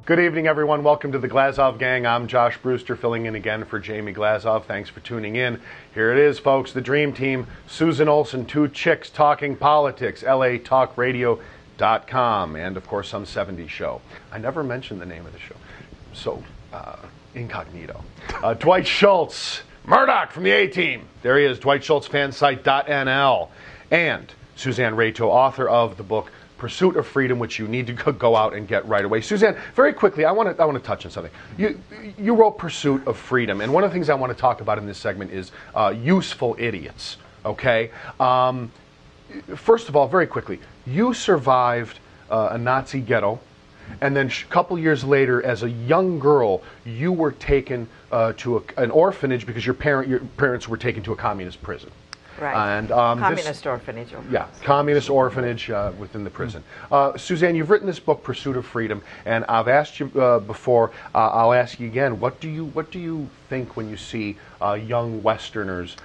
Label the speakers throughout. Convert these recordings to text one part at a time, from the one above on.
Speaker 1: Good evening, everyone. Welcome to the Glazov Gang. I'm Josh Brewster, filling in again for Jamie Glazov. Thanks for tuning in. Here it is, folks, the Dream Team. Susan Olsen, two chicks talking politics, latalkradio.com, and, of course, some 70s show. I never mentioned the name of the show, so incognito. Dwight Schultz, Murdoch from the A-Team. There he is, Dwight Schultz, fansite.nl. And Susanne Reyto, author of the book Pursuit of Freedom, which you need to go out and get right away. Susanne, very quickly, I want to touch on something. You wrote Pursuit of Freedom, and one of the things I want to talk about in this segment is useful idiots. Okay. First of all, very quickly, you survived a Nazi ghetto, and then a couple years later, as a young girl, you were taken to an orphanage because your parents were taken to a communist prison.
Speaker 2: Right.
Speaker 1: And,
Speaker 2: communist orphanage.
Speaker 1: Yeah, communist orphanage within the prison. Susanne, you've written this book, Pursuit of Freedom, and I've asked you before. I'll ask you again. What do you think when you see young Westerners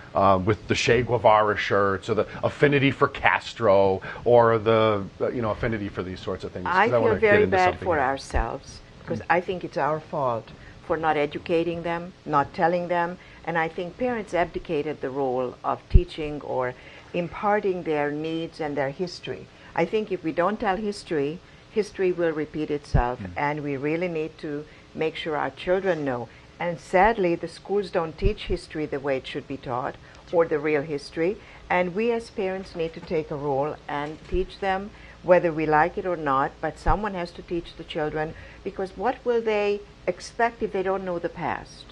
Speaker 1: with the Che Guevara shirts, or the affinity for Castro, or the affinity for these sorts of things?
Speaker 2: I feel very bad for ourselves because I think it's our fault for not educating them, not telling them. And I think parents abdicated the role of teaching or imparting their needs and their history. I think if we don't tell history, history will repeat itself, and we really need to make sure our children know. And sadly, the schools don't teach history the way it should be taught, or the real history. And we as parents need to take a role and teach them, whether we like it or not, but someone has to teach the children, because what will they expect if they don't know the past?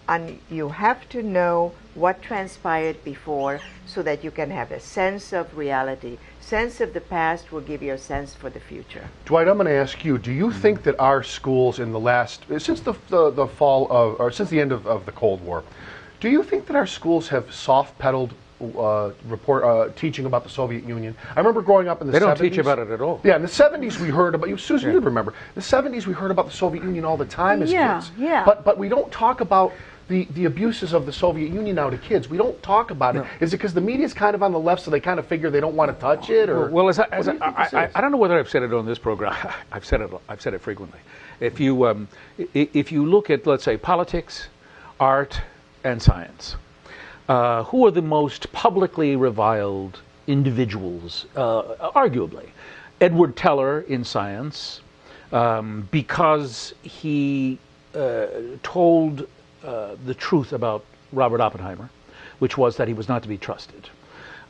Speaker 2: And you have to know what transpired before so that you can have a sense of reality. Sense of the past will give you a sense for the future.
Speaker 1: Dwight, I'm going to ask you, do you think that our schools in the last, since the fall of, or since the end of the Cold War, do you think that our schools have soft-pedaled teaching about the Soviet Union? I remember growing up in the 70s.
Speaker 3: They don't teach about it at all.
Speaker 1: Yeah, in the 70s we heard about, Susan, you'd remember, in the 70s we heard about the Soviet Union all the time as kids.
Speaker 2: Yeah.
Speaker 1: But we don't talk about the abuses of the Soviet Union now to kids. We don't talk about it. Is it because the media's kind of on the left, so they kind of figure they don't want to touch it? Or
Speaker 3: well, I don't know whether I've said it on this program. I've said it frequently. If you look at, let's say, politics, art, and science, who are the most publicly reviled individuals? Arguably, Edward Teller in science, because he told the truth about Robert Oppenheimer, which was that he was not to be trusted.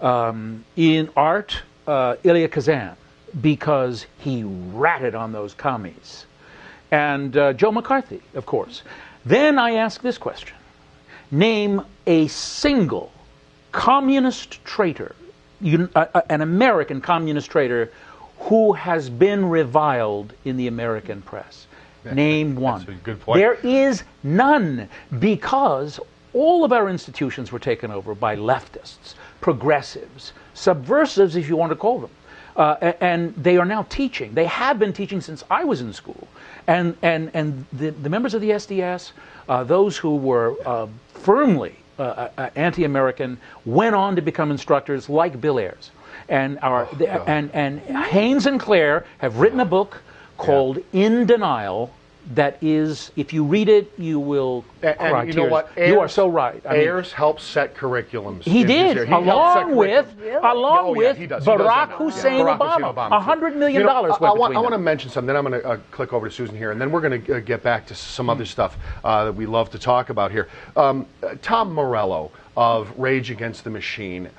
Speaker 3: In art, Elia Kazan, because he ratted on those commies. And Joe McCarthy, of course. Then I ask this question. Name a single communist traitor, an American communist traitor, who has been reviled in the American press. Name one.
Speaker 1: That's a good point.
Speaker 3: There is none, because all of our institutions were taken over by leftists, progressives, subversives, if you want to call them. And they are now teaching. They have been teaching since I was in school. And the members of the SDS, those who were firmly anti-American, went on to become instructors like Bill Ayers. And Haynes and Claire have written a book called In Denial, that is, if you read it, you will cry
Speaker 1: you
Speaker 3: tears.
Speaker 1: know what?
Speaker 3: You are so right.
Speaker 1: Ayers helped set curriculums.
Speaker 3: He did, along with Barack Hussein Obama. $100 million went between them.
Speaker 1: I want to mention something, then I'm going to click over to Susan here, and then we're going to get back to some other stuff that we love to talk about here. Tom Morello of Rage Against the Machine.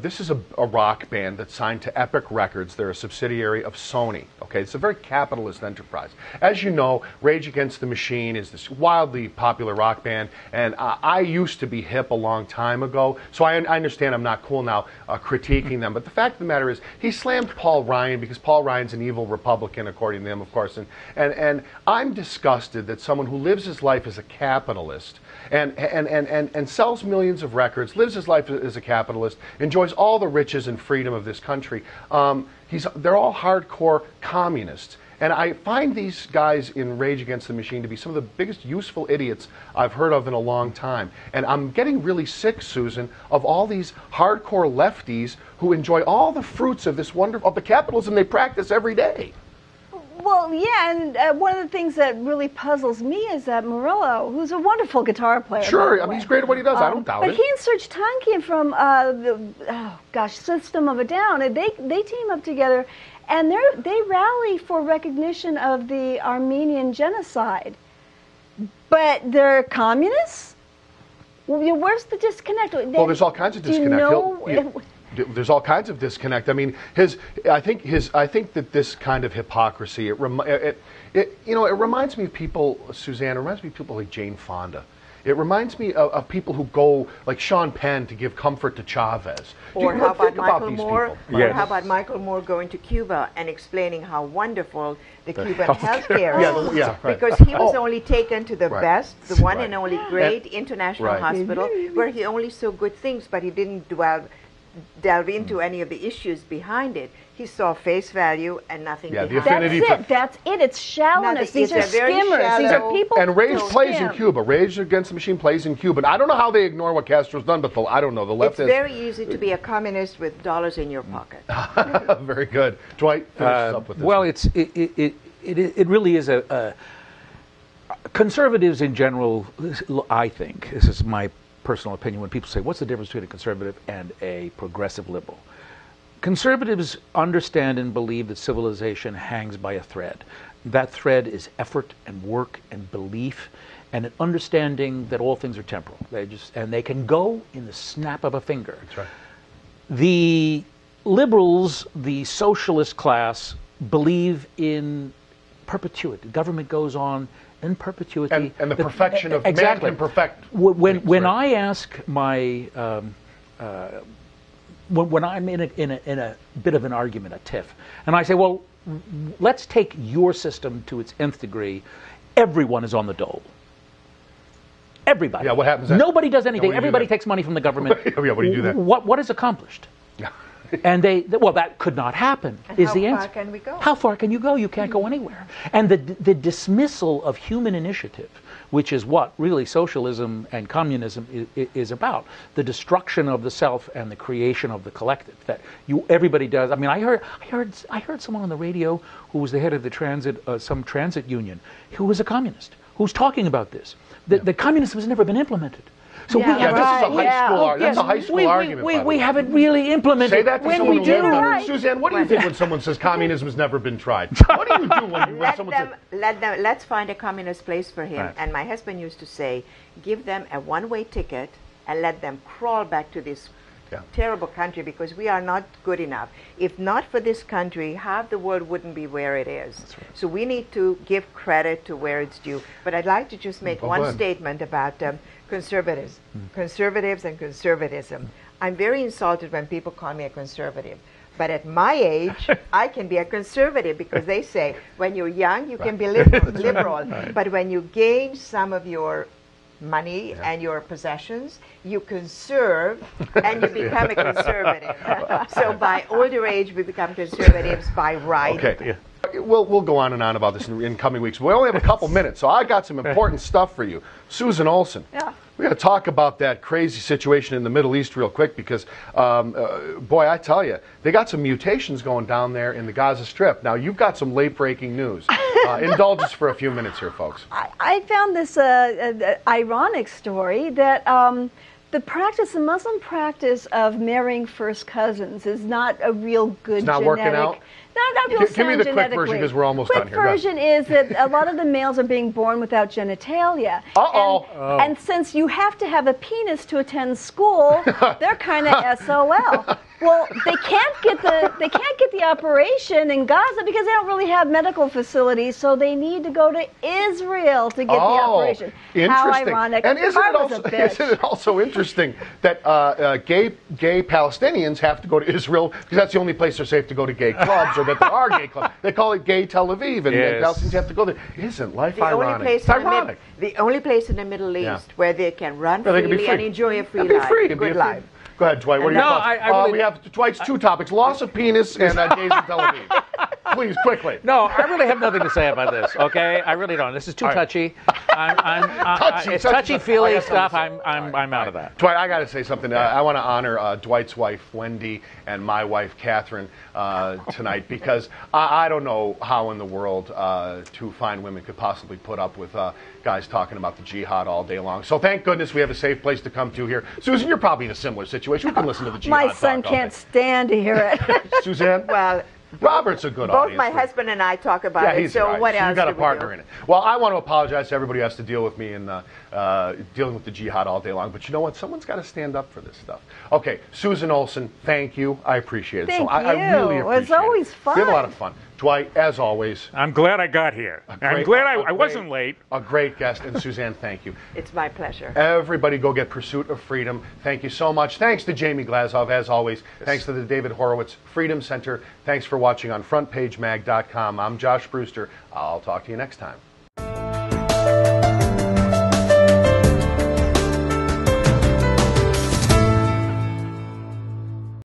Speaker 1: This is a rock band that's signed to Epic Records. They're a subsidiary of Sony. Okay, it's a very capitalist enterprise. As you know, Rage Against the Machine is this wildly popular rock band, and I used to be hip a long time ago, so I understand I'm not cool now critiquing them. But the fact of the matter is, he slammed Paul Ryan because Paul Ryan's an evil Republican, according to him, of course. And I'm disgusted that someone who lives his life as a capitalist and sells millions of records, lives his life as a capitalist, enjoys all the riches and freedom of this country. They're all hardcore communists. And I find these guys in Rage Against the Machine to be some of the biggest useful idiots I've heard of in a long time. And I'm getting really sick, Susan, of all these hardcore lefties who enjoy all the fruits of this of the capitalism they practice every day.
Speaker 4: Well, yeah, and one of the things that really puzzles me is that Morello, who's a wonderful guitar player.
Speaker 1: Sure, I mean, he's great at what he does. I don't doubt it.
Speaker 4: But he and Serge Tankian from System of a Down, they team up together, and they rally for recognition of the Armenian genocide. But they're communists? Well, where's the disconnect?
Speaker 1: Well, there's all kinds of disconnect. There's all kinds of disconnect. I mean, I think that this kind of hypocrisy, it reminds me of people, Susanne, it reminds me of people like Jane Fonda. It reminds me of people who go, like Sean Penn, to give comfort to Chavez.
Speaker 2: Or how about Michael Moore?
Speaker 1: Yes.
Speaker 2: Or how about Michael Moore going to Cuba and explaining how wonderful the Cuban healthcare is?
Speaker 1: Yeah, right.
Speaker 2: Because he was only taken to the best, the one
Speaker 1: Right.
Speaker 2: and only great international hospital, where he only saw good things, but he didn't delve into any of the issues behind it. He saw face value and nothing behind
Speaker 1: the affinity
Speaker 4: That's it. It's shallowness. These are skimmers. These are people.
Speaker 1: And Rage plays in Cuba. Rage Against the Machine plays in Cuba. I don't know how they ignore what Castro's done, but I don't know. The left
Speaker 2: It's very easy to be a communist with dollars in your pocket.
Speaker 1: Very good. Dwight, finish us up with this.
Speaker 3: Well, it really is a conservatives in general, I think, this is my personal opinion, when people say, what's the difference between a conservative and a progressive liberal? Conservatives understand and believe that civilization hangs by a thread. That thread is effort and work and belief and an understanding that all things are temporal. They can go in the snap of a finger.
Speaker 1: That's right.
Speaker 3: The liberals, the socialist class, believe in perpetuity. Government goes on in perpetuity.
Speaker 1: And the perfection of
Speaker 3: exactly.
Speaker 1: man can perfect.
Speaker 3: When I ask my when I'm in a bit of an argument, a tiff, and I say, well, let's take your system to its nth degree, everyone is on the dole. Everybody.
Speaker 1: Yeah, what happens then?
Speaker 3: Nobody does anything. Everybody takes money from the government.
Speaker 1: Yeah, what do you do then?
Speaker 3: What is accomplished?
Speaker 1: Yeah.
Speaker 3: And that could not happen, is the answer.
Speaker 2: How far can we go?
Speaker 3: How far can you go? You can't go anywhere. And the dismissal of human initiative, which is what really socialism and communism is about, the destruction of the self and the creation of the collective, that everybody does. I mean, I heard someone on the radio who was the head of the some transit union, who was a communist, who's talking about this. The communism has never been implemented. So
Speaker 1: this is a high school. That's a high school argument.
Speaker 3: We haven't really implemented.
Speaker 1: Say that to
Speaker 3: when
Speaker 1: someone
Speaker 3: we do.
Speaker 1: Right. Suzanne, what do you think when someone says communism has never been tried? What do you do when someone says?
Speaker 2: Let's find a communist place for him. Right. And my husband used to say, give them a one-way ticket and let them crawl back to this terrible country, because we are not good enough. If not for this country, half the world wouldn't be where it is. Right. So we need to give credit to where it's due. But I'd like to just make one statement about conservatives and conservatism. I'm very insulted when people call me a conservative. But at my age, I can be a conservative, because they say when you're young, you can be liberal. Right. But when you gain some of your money and your possessions, you conserve and you become a conservative. So by older age, we become conservatives by right.
Speaker 1: Okay. We'll go on and on about this in coming weeks. We only have a couple minutes, so I got some important stuff for you. Susan Olson.
Speaker 4: Yeah.
Speaker 1: We got to talk about that crazy situation in the Middle East real quick, because, boy, I tell you, they got some mutations going down there in the Gaza Strip. Now, you've got some late-breaking news. Indulge us for a few minutes here, folks.
Speaker 4: I found this ironic story that the Muslim practice of marrying first cousins is not a real good
Speaker 1: it's not
Speaker 4: genetic.
Speaker 1: Working out?
Speaker 4: Not real
Speaker 1: Give me the quick version, because we're almost done here.
Speaker 4: Quick version is that a lot of the males are being born without genitalia. And since you have to have a penis to attend school, they're kind of SOL. Well, they can't get the operation in Gaza because they don't really have medical facilities, so they need to go to Israel to get the operation.
Speaker 1: Interesting.
Speaker 4: How ironic.
Speaker 1: And isn't it also interesting that gay Palestinians have to go to Israel because that's the only place they're safe to go to gay clubs, or that there are gay clubs. They call it Gay Tel Aviv, and Palestinians have to go there. Isn't life ironic? It's ironic.
Speaker 2: The only place in the Middle East where they can run freely and enjoy a free life. Good life.
Speaker 1: Go ahead, Dwight. What are your thoughts? We have Dwight's two topics: loss of penis and gays in Tel Aviv. Please, quickly.
Speaker 3: No, I really have nothing to say about this. Okay, I really don't. This is too touchy. It's touchy-feely stuff. I'm out of that.
Speaker 1: Dwight, I got to say something. I want to honor Dwight's wife, Wendy, and my wife, Catherine, tonight, because I don't know how in the world two fine women could possibly put up with guys talking about the jihad all day long. So thank goodness we have a safe place to come to here. Susan, you're probably in a similar situation. You can listen to the jihad.
Speaker 4: My son can't stand to hear it.
Speaker 1: Suzanne?
Speaker 2: Well,
Speaker 1: Robert's a good
Speaker 2: both
Speaker 1: audience.
Speaker 2: my husband and I talk about it, so what else?
Speaker 1: You got a partner in it. Well, I want to apologize to everybody who has to deal with me and dealing with the jihad all day long. But you know what? Someone's got to stand up for this stuff. Okay, Susan Olson, thank you. I appreciate it.
Speaker 4: Thank you.
Speaker 1: I really appreciate it.
Speaker 4: It's always fun.
Speaker 1: We have a lot of fun. Dwight, as always.
Speaker 5: I'm glad I got here. I'm glad I wasn't late.
Speaker 1: A great guest. And Suzanne, thank you.
Speaker 2: It's my pleasure.
Speaker 1: Everybody go get Pursuit of Freedom. Thank you so much. Thanks to Jamie Glazov, as always. Yes. Thanks to the David Horowitz Freedom Center. Thanks for watching on FrontPageMag.com. I'm Josh Brewster. I'll talk to you next time.